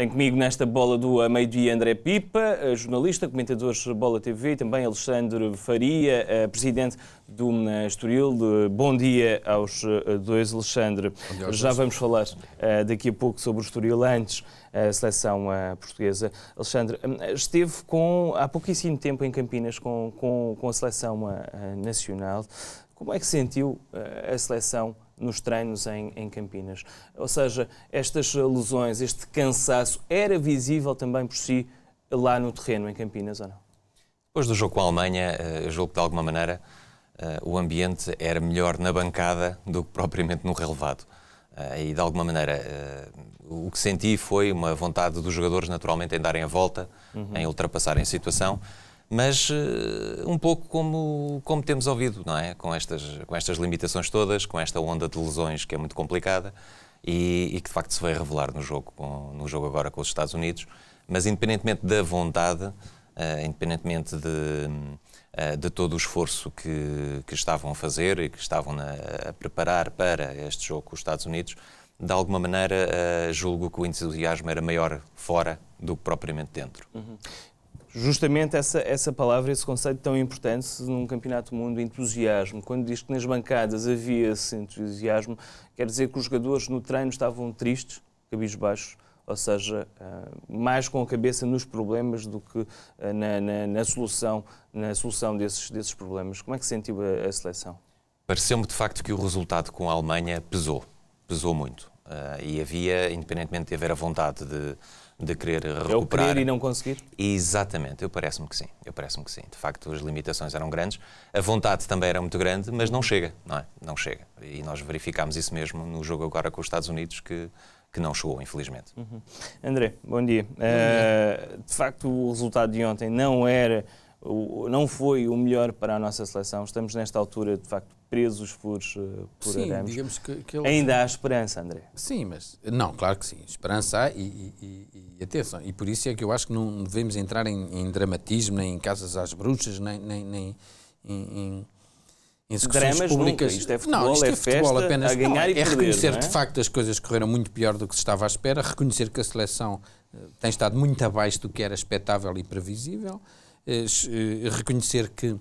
Tem comigo nesta bola do a meio-dia André Pipa, jornalista, comentador Bola TV, também Alexandre Faria, presidente do Estoril. Bom dia aos dois, Alexandre. Já vamos falar daqui a pouco sobre o Estoril, antes a seleção portuguesa. Alexandre, esteve há pouquíssimo tempo em Campinas com a seleção nacional. Como é que sentiu a seleção nos treinos em Campinas? Ou seja, estas lesões, este cansaço, era visível também por si lá no terreno em Campinas ou não? Depois do jogo com a Alemanha, eu julgo que de alguma maneira o ambiente era melhor na bancada do que propriamente no relevado. E de alguma maneira o que senti foi uma vontade dos jogadores naturalmente em darem a volta, em ultrapassarem a situação, mas um pouco como temos ouvido, não é? Com estas limitações todas, com esta onda de lesões que é muito complicada e que de facto se vai revelar no jogo agora com os Estados Unidos, mas independentemente da vontade, independentemente de todo o esforço que estavam a fazer e que estavam a preparar para este jogo com os Estados Unidos, de alguma maneira julgo que o entusiasmo era maior fora do que propriamente dentro. Justamente essa palavra, esse conceito tão importante num campeonato do mundo, entusiasmo. Quando diz que nas bancadas havia esse entusiasmo, quer dizer que os jogadores no treino estavam tristes, cabisbaixos, ou seja, mais com a cabeça nos problemas do que na solução desses problemas. Como é que sentiu a seleção? Pareceu-me de facto que o resultado com a Alemanha pesou muito. E havia, independentemente de haver a vontade de querer recuperar... É o querer e não conseguir? Exatamente, parece-me que sim. De facto, as limitações eram grandes, a vontade também era muito grande, mas não chega, não é? Não chega. E nós verificámos isso mesmo no jogo agora com os Estados Unidos, que não chegou, infelizmente. André, bom dia. De facto, o resultado de ontem não foi o melhor para a nossa seleção. Estamos nesta altura, de facto, presos por arames. Digamos que Ainda há esperança, André? Sim, mas... Não, claro que sim. Esperança há e atenção. E por isso é que eu acho que não devemos entrar em dramatismo, nem em casas às bruxas, nem em discussões dramas públicas. Nunca. Isto é futebol, é festa, apenas, a ganhar e perder. Reconhecer não é? de facto as coisas correram muito pior do que se estava à espera, reconhecer que a seleção tem estado muito abaixo do que era expectável e previsível, reconhecer que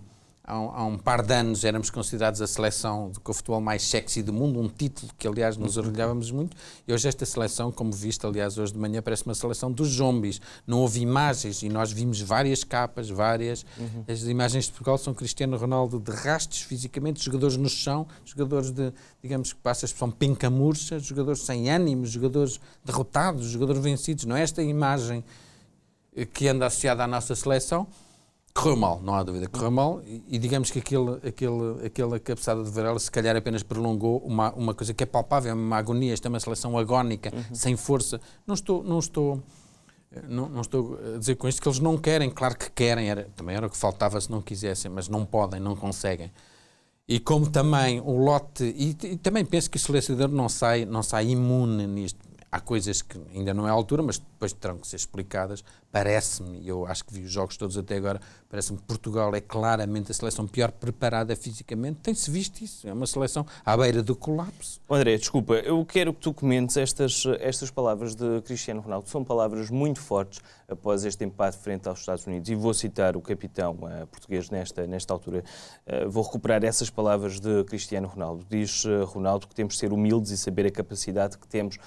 há um par de anos éramos considerados a seleção com o futebol mais sexy do mundo, um título que aliás nos orgulhávamos muito, e hoje esta seleção, como viste aliás hoje de manhã, parece uma seleção dos zombies. Não houve imagens, e nós vimos várias capas, as imagens de Portugal são Cristiano Ronaldo de rastos fisicamente, jogadores no chão, jogadores digamos que passa a expressão penca murcha, jogadores sem ânimo, jogadores derrotados, jogadores vencidos. Não é esta imagem que anda associada à nossa seleção. Correu mal, não há dúvida, correu mal, e digamos que aquela cabeçada de Varela se calhar apenas prolongou uma coisa que é palpável, uma agonia. Esta é uma seleção agónica, sem força. Não estou a dizer com isto que eles não querem, claro que querem, também era o que faltava se não quisessem, mas não podem, não conseguem. E como também o lote, e também penso que o selecionador não sai imune nisto. Há coisas que ainda não é a altura, mas depois terão que ser explicadas. Parece-me, e eu acho que vi os jogos todos até agora, parece-me que Portugal é claramente a seleção pior preparada fisicamente. Tem-se visto isso. É uma seleção à beira do colapso. André, desculpa, eu quero que tu comentes estas palavras de Cristiano Ronaldo. São palavras muito fortes após este empate frente aos Estados Unidos. E vou citar o capitão português nesta altura. Vou recuperar essas palavras de Cristiano Ronaldo. Diz Ronaldo que temos de ser humildes e saber a capacidade que temos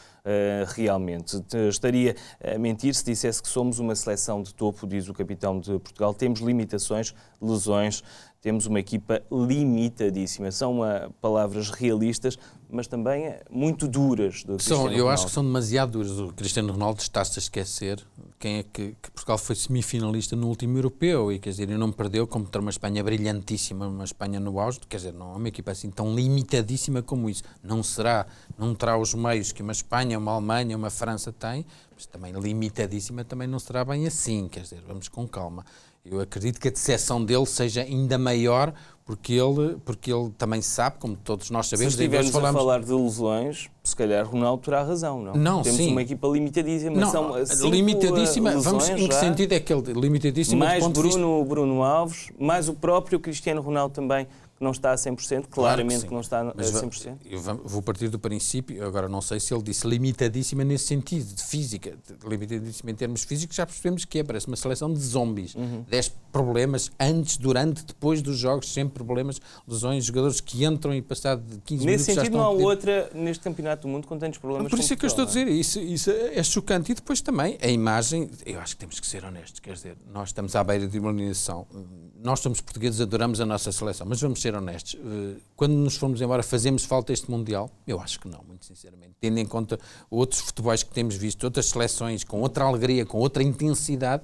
realmente. Estaria a mentir se dissesse que somos uma seleção de topo, diz o capitão de Portugal. Temos limitações, lesões, temos uma equipa limitadíssima. São palavras realistas, mas também muito duras do Cristiano Ronaldo. Eu acho que são demasiado duras. O Cristiano Ronaldo está-se a esquecer quem é que Portugal foi semifinalista no último europeu e, quer dizer, não perdeu contra uma Espanha brilhantíssima, uma Espanha no auge, quer dizer, não é uma equipa assim tão limitadíssima como isso. Não terá os meios que uma Espanha, uma Alemanha, uma França têm, mas também limitadíssima também não será bem assim, quer dizer, vamos com calma. Eu acredito que a decepção dele seja ainda maior, porque ele também sabe, como todos nós sabemos... Se estivermos a falar de lesões, se calhar Ronaldo terá razão, não? Não, temos sim. uma equipa limitadíssima. Não, são limitadíssima, lesões, vamos, em que já? sentido é que ele limitadíssima? Mais Bruno Alves, mais o próprio Cristiano Ronaldo também que não está a 100%, claramente que não está a Mas 100%. Eu vou partir do princípio, agora não sei se ele disse limitadíssima nesse sentido, de física, limitadíssima em termos físicos, já percebemos que parece uma seleção de zombies. 10 problemas antes, durante, depois dos jogos, sempre problemas, lesões, jogadores que entram e passado de 15 minutos Nesse já sentido, estão não há outra neste campeonato do mundo com tantos problemas. Por isso é que eu estou a Portugal, dizer, isso é chocante. E depois também a imagem, eu acho que temos que ser honestos, quer dizer, nós estamos à beira de uma eliminação. Nós somos portugueses, adoramos a nossa seleção, mas vamos ser honestos. Quando nos formos embora, fazemos falta este Mundial? Eu acho que não, muito sinceramente. Tendo em conta outros futebols que temos visto, outras seleções com outra alegria, com outra intensidade,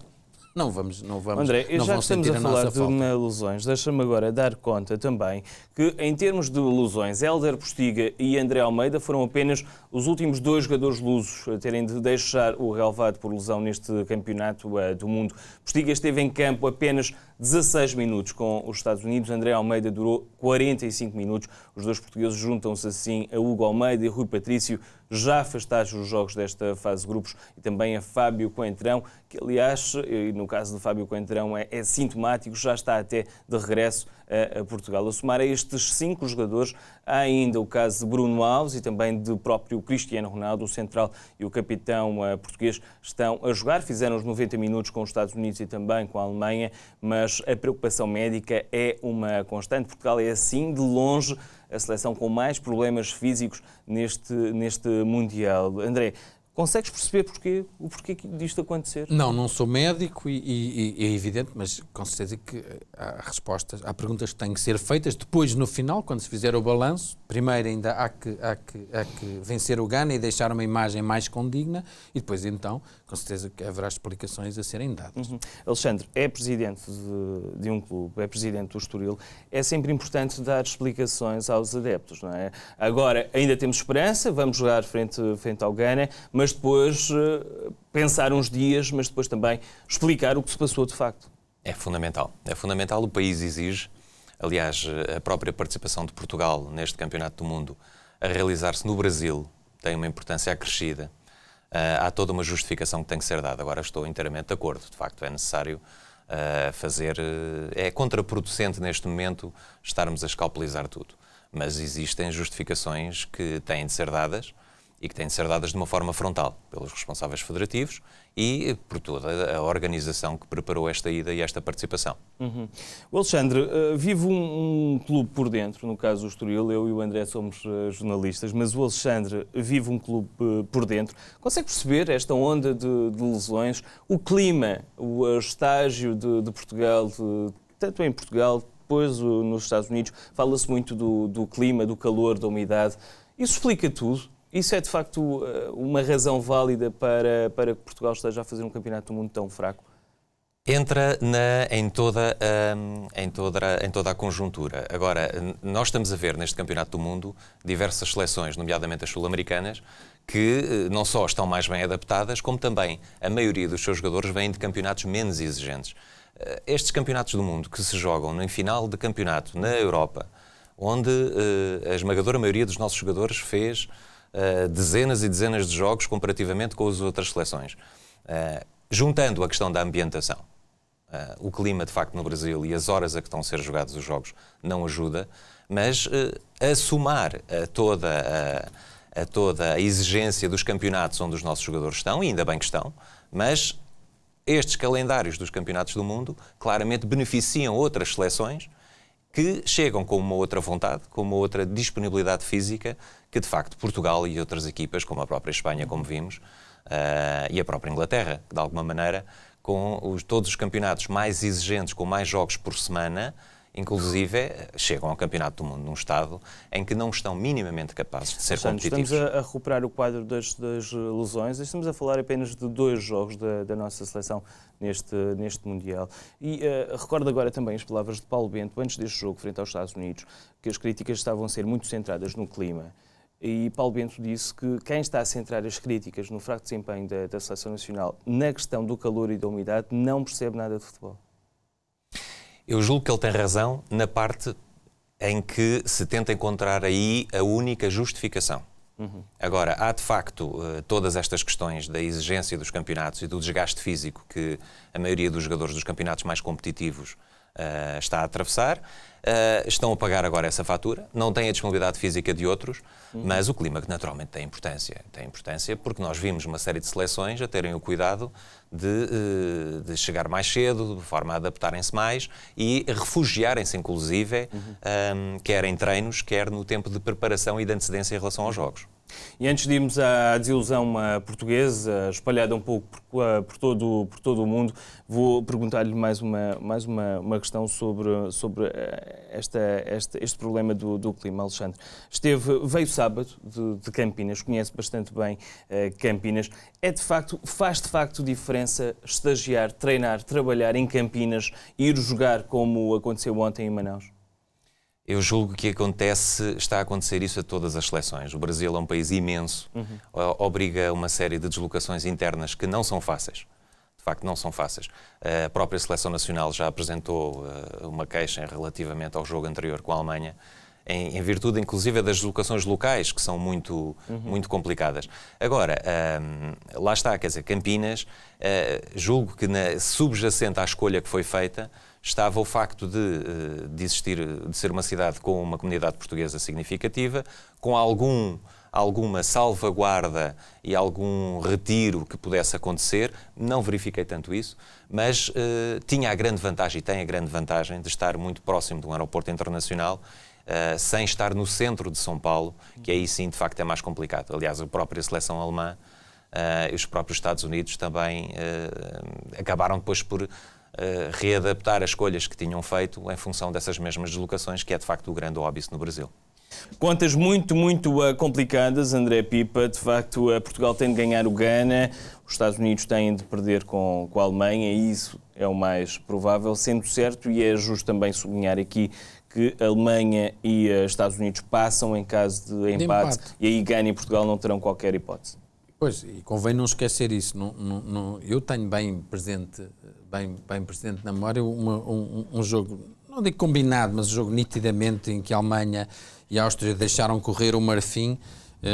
não vamos André, não já vão que estamos sentir a a falar nossa de falta. lesões, deixa-me agora dar conta também que, em termos de lesões, Hélder Postiga e André Almeida foram apenas os últimos 2 jogadores lusos a terem de deixar o relvado por lesão neste campeonato do mundo. Postiga esteve em campo apenas 16 minutos com os Estados Unidos, André Almeida durou 45 minutos. Os 2 portugueses juntam-se assim a Hugo Almeida e Rui Patrício, já afastados dos jogos desta fase de grupos, e também a Fábio Coentrão, que aliás, no caso de Fábio Coentrão, é sintomático, já está até de regresso a Portugal. A somar a estes 5 jogadores, há ainda o caso de Bruno Alves e também do próprio Cristiano Ronaldo, o central e o capitão português estão a jogar, fizeram os 90 minutos com os Estados Unidos e também com a Alemanha, mas a preocupação médica é uma constante. Portugal é assim, de longe, a seleção com mais problemas físicos neste Mundial. André, consegues perceber o porquê disto acontecer? Não sou médico e é evidente, mas com certeza que há perguntas que têm que ser feitas depois, no final, quando se fizer o balanço. Primeiro ainda há que vencer o Ghana e deixar uma imagem mais condigna, e depois então, com certeza que haverá explicações a serem dadas. Alexandre, é presidente de um clube, é presidente do Estoril, é sempre importante dar explicações aos adeptos, não é? Agora, ainda temos esperança, vamos jogar frente ao Ghana, mas depois pensar uns dias, mas depois também explicar o que se passou de facto. É fundamental. É fundamental, o país exige. Aliás, a própria participação de Portugal neste Campeonato do Mundo a realizar-se no Brasil tem uma importância acrescida. Há toda uma justificação que tem que ser dada. Agora estou inteiramente de acordo. De facto, é necessário fazer... É contraproducente neste momento estarmos a escalpelizar tudo. Mas existem justificações que têm de ser dadas e que têm de ser dadas de uma forma frontal pelos responsáveis federativos e por toda a organização que preparou esta ida e esta participação. O Alexandre vive um clube por dentro, no caso o Estoril, eu e o André somos jornalistas, mas o Alexandre vive um clube por dentro. Consegue perceber esta onda de lesões, o clima, o estágio de Portugal, tanto em Portugal, depois nos Estados Unidos, fala-se muito do clima, do calor, da umidade. Isso explica tudo? Isso é, de facto, uma razão válida para que Portugal esteja a fazer um campeonato do mundo tão fraco? Entra em toda a conjuntura. Agora, nós estamos a ver neste Campeonato do Mundo diversas seleções, nomeadamente as sul-americanas, que não só estão mais bem adaptadas, como também a maioria dos seus jogadores vêm de campeonatos menos exigentes. Estes campeonatos do mundo que se jogam em final de campeonato na Europa, onde a esmagadora maioria dos nossos jogadores fez dezenas e dezenas de jogos comparativamente com as outras seleções. Juntando a questão da ambientação, o clima de facto no Brasil e as horas a que estão a ser jogados os jogos não ajuda, mas a somar a toda a exigência dos campeonatos onde os nossos jogadores estão, e ainda bem que estão, mas estes calendários dos campeonatos do mundo claramente beneficiam outras seleções que chegam com uma outra vontade, com uma outra disponibilidade física, que de facto Portugal e outras equipas, como a própria Espanha, como vimos, e a própria Inglaterra, que de alguma maneira, com todos os campeonatos mais exigentes, com mais jogos por semana, inclusive chegam ao Campeonato do Mundo num estado em que não estão minimamente capazes de ser competitivos. Estamos a recuperar o quadro das lesões e estamos a falar apenas de 2 jogos da nossa seleção neste Mundial. E recordo agora também as palavras de Paulo Bento, antes deste jogo, frente aos Estados Unidos, que as críticas estavam a ser muito centradas no clima. E Paulo Bento disse que quem está a centrar as críticas no fraco desempenho da Seleção Nacional na questão do calor e da umidade não percebe nada de futebol. Eu julgo que ele tem razão na parte em que se tenta encontrar aí a única justificação. Agora, há de facto todas estas questões da exigência dos campeonatos e do desgaste físico que a maioria dos jogadores dos campeonatos mais competitivos está a atravessar. Estão a pagar agora essa fatura, não têm a disponibilidade física de outros, mas o clima que naturalmente tem importância. Tem importância porque nós vimos uma série de seleções a terem o cuidado de chegar mais cedo, de forma a adaptarem-se mais e refugiarem-se, inclusive, quer em treinos, quer no tempo de preparação e de antecedência em relação aos jogos. E antes de irmos à desilusão portuguesa, espalhada um pouco por todo o mundo, vou perguntar-lhe mais uma questão sobre este problema do clima, Alexandre. Veio sábado de Campinas, conhece bastante bem Campinas. Faz de facto diferença estagiar, treinar, trabalhar em Campinas e ir jogar como aconteceu ontem em Manaus? Eu julgo que está a acontecer isso a todas as seleções. O Brasil é um país imenso, obriga uma série de deslocações internas que não são fáceis. De facto, não são fáceis. A própria Seleção Nacional já apresentou uma queixa relativamente ao jogo anterior com a Alemanha, em virtude, inclusive, das deslocações locais, que são muito complicadas. Agora, lá está, quer dizer, Campinas, julgo que subjacente à escolha que foi feita, estava o facto de ser uma cidade com uma comunidade portuguesa significativa, com alguma salvaguarda e algum retiro que pudesse acontecer. Não verifiquei tanto isso, mas tinha a grande vantagem, e tem a grande vantagem, de estar muito próximo de um aeroporto internacional, sem estar no centro de São Paulo, que aí sim, de facto, é mais complicado. Aliás, a própria seleção alemã e os próprios Estados Unidos também acabaram depois por readaptar as escolhas que tinham feito em função dessas mesmas deslocações, que é de facto o grande óbice no Brasil. Contas muito complicadas, André Pipa. De facto, Portugal tem de ganhar o Ghana, os Estados Unidos têm de perder com a Alemanha, e isso é o mais provável, sendo certo, e é justo também sublinhar aqui que a Alemanha e os Estados Unidos passam em caso de empate, e aí Ghana e Portugal não terão qualquer hipótese. Pois, e convém não esquecer isso. Eu tenho bem presente na memória um jogo, não digo combinado, mas um jogo nitidamente em que a Alemanha e a Áustria deixaram correr o Marfim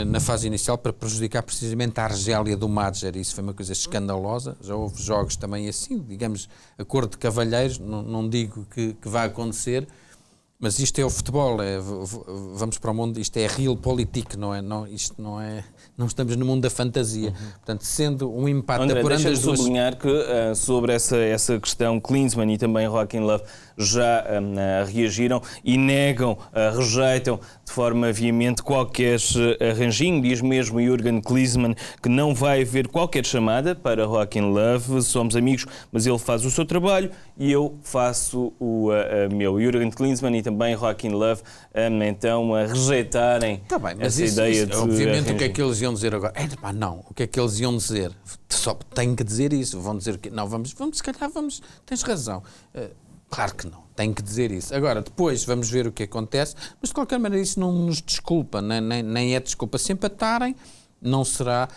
na fase inicial para prejudicar precisamente a Argélia do Madjer. Isso foi uma coisa escandalosa. Já houve jogos também assim, digamos, a cor de cavalheiros, não digo que vai acontecer, mas isto é o futebol, vamos para o mundo, isto é realpolitik, não estamos no mundo da fantasia. Portanto, sendo um empate André, apurando as duas... sublinhar que sobre essa questão, Klinsmann e também Joachim Löw já reagiram e negam, rejeitam de forma veemente qualquer arranjinho. Diz mesmo Jürgen Klinsmann que não vai haver qualquer chamada para Joachim Löw. Somos amigos, mas ele faz o seu trabalho e eu faço o meu. Jürgen Klinsmann e também Joachim Löw então a rejeitarem essa ideia de... Obviamente, o que é que eles iam dizer agora? Não, o que é que eles iam dizer? Só têm que dizer isso. Vão dizer que não, se calhar vamos, tens razão. Claro que não, tem que dizer isso. Agora, depois vamos ver o que acontece, mas de qualquer maneira isso não nos desculpa, nem é desculpa. Se empatarem, não será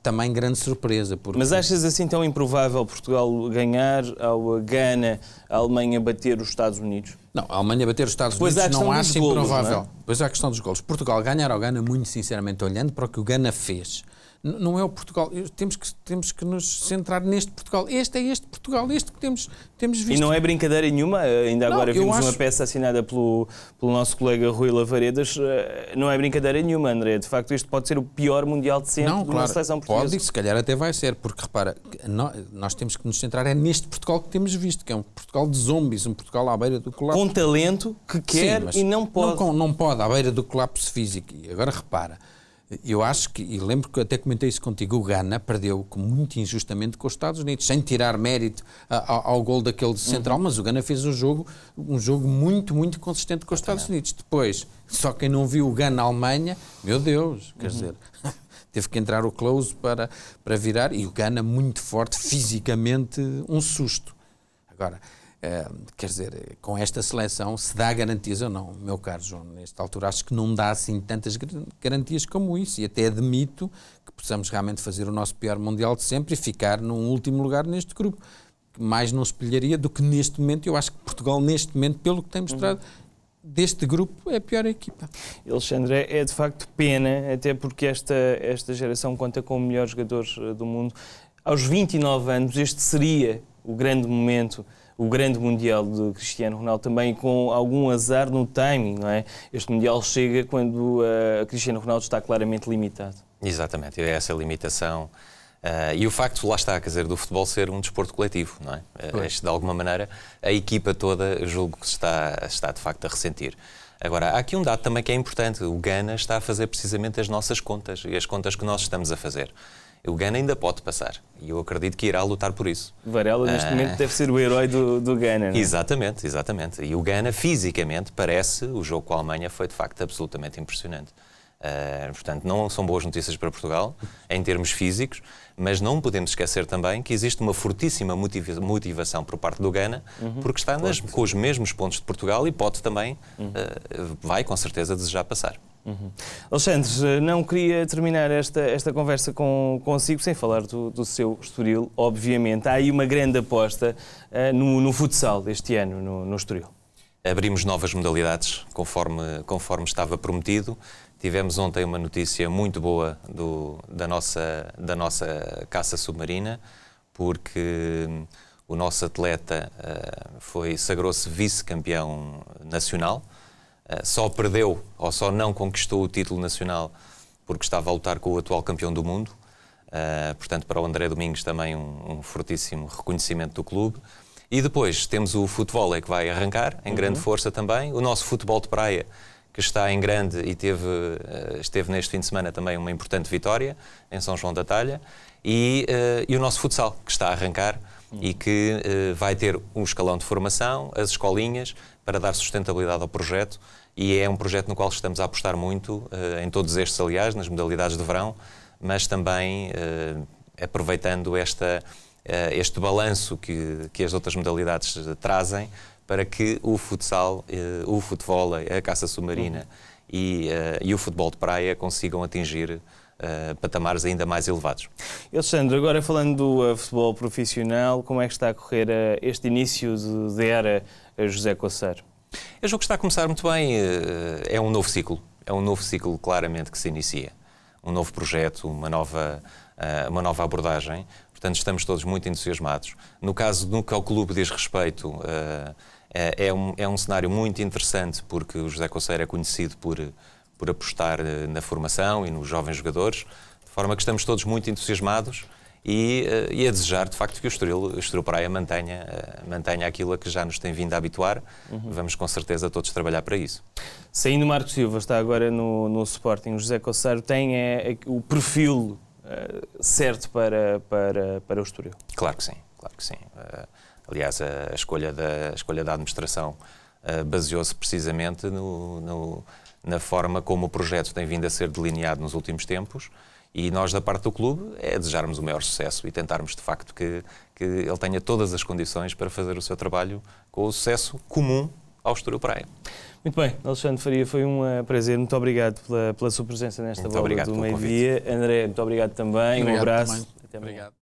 também grande surpresa. Porque... Mas achas assim tão improvável Portugal ganhar ao Ghana, a Alemanha bater os Estados Unidos? Não, a Alemanha bater os Estados Unidos não acho improvável. Pois há a questão dos golos. Portugal ganhar ao Ghana, muito sinceramente, olhando para o que o Ghana fez. Não é o Portugal. Temos que nos centrar neste Portugal. Este Portugal, este que temos visto. E não é brincadeira nenhuma. Ainda agora vimos uma peça assinada pelo nosso colega Rui Lavaredas. Não é brincadeira nenhuma, André. De facto, este pode ser o pior Mundial de sempre de uma seleção portuguesa. Pode, e se calhar até vai ser, porque repara, nós temos que nos centrar neste Portugal que temos visto, que é um Portugal de zombies, um Portugal à beira do colapso. Com talento que quer. Sim, e não pode. Não pode, à beira do colapso físico. E agora repara, eu acho que, e lembro que até comentei isso contigo, o Ghana perdeu muito injustamente com os Estados Unidos, sem tirar mérito ao gol daquele central, mas o Ghana fez um jogo muito consistente com os Estados Unidos. Depois, só quem não viu o Ghana-Alemanha, meu Deus, quer dizer, teve que entrar o Close para virar, e o Ghana muito forte, fisicamente, um susto. Agora... quer dizer, com esta seleção, se dá garantias ou não, meu caro João, nesta altura acho que não dá assim tantas garantias como isso, e até admito que possamos realmente fazer o nosso pior Mundial de sempre e ficar num último lugar neste grupo, que mais não espelharia do que neste momento. Eu acho que Portugal neste momento, pelo que tem mostrado, deste grupo é a pior equipa. Alexandre, é de facto pena, até porque esta geração conta com os melhores jogadores do mundo. Aos 29 anos, este seria o grande momento, o grande Mundial de Cristiano Ronaldo, também com algum azar no timing, não é? Este Mundial chega quando Cristiano Ronaldo está claramente limitado. Exatamente, é essa limitação. E o facto, lá está, quer dizer, do futebol ser um desporto coletivo, não é? De alguma maneira, a equipa toda, julgo que está de facto a ressentir. Agora, há aqui um dado também que é importante. O Ghana está a fazer precisamente as nossas contas e as contas que nós estamos a fazer. O Ghana ainda pode passar e eu acredito que irá lutar por isso. Varela, neste momento, deve ser o herói do Ghana, não é? Exatamente, exatamente. E o Ghana, fisicamente, parece, o jogo com a Alemanha foi de facto absolutamente impressionante. Portanto, não são boas notícias para Portugal, em termos físicos, mas não podemos esquecer também que existe uma fortíssima motivação por parte do Ghana, porque está com os mesmos pontos de Portugal e pode também, vai com certeza desejar passar. Alexandre, não queria terminar esta conversa consigo sem falar do seu Estoril, obviamente. Há aí uma grande aposta no futsal este ano, no Estoril. Abrimos novas modalidades, conforme estava prometido. Tivemos ontem uma notícia muito boa da nossa caça submarina, porque o nosso atleta sagrou-se vice-campeão nacional. Só perdeu, ou só não conquistou o título nacional porque estava a lutar com o atual campeão do mundo. Portanto, para o André Domingos também um fortíssimo reconhecimento do clube. E depois temos o futebol que vai arrancar, em grande força também. O nosso futebol de praia, que está em grande e esteve neste fim de semana também uma importante vitória em São João da Talha. E o nosso futsal, que está a arrancar e que vai ter um escalão de formação, as escolinhas, para dar sustentabilidade ao projeto. E é um projeto no qual estamos a apostar muito, em todos estes, aliás, nas modalidades de verão, mas também aproveitando este balanço que as outras modalidades trazem para que o futsal, o futebol, a caça submarina e o futebol de praia consigam atingir patamares ainda mais elevados. Alexandre, agora falando do futebol profissional, como é que está a correr este início de era José Coceiro? Eu julgo que está a começar muito bem. É um novo ciclo claramente que se inicia. Um novo projeto, uma nova abordagem. Portanto, estamos todos muito entusiasmados. No caso do que ao clube diz respeito, é um cenário muito interessante, porque o José Coceiro é conhecido por apostar na formação e nos jovens jogadores, de forma que estamos todos muito entusiasmados e a desejar, de facto, que o Estoril Praia mantenha aquilo a que já nos tem vindo a habituar. Vamos, com certeza, todos trabalhar para isso. Saindo Marcos Silva, está agora no Sporting, o José Coceiro tem o perfil certo para o Estoril? Claro que sim, claro que sim. Aliás, a escolha da administração baseou-se precisamente na forma como o projeto tem vindo a ser delineado nos últimos tempos, e nós, da parte do clube, é desejarmos o maior sucesso e tentarmos, de facto, que ele tenha todas as condições para fazer o seu trabalho com o sucesso comum ao Estoril Praia. Muito bem, Alexandre Faria, foi um prazer. Muito obrigado pela sua presença nesta bola do meio-dia. André, muito obrigado também. Um abraço. Até obrigado.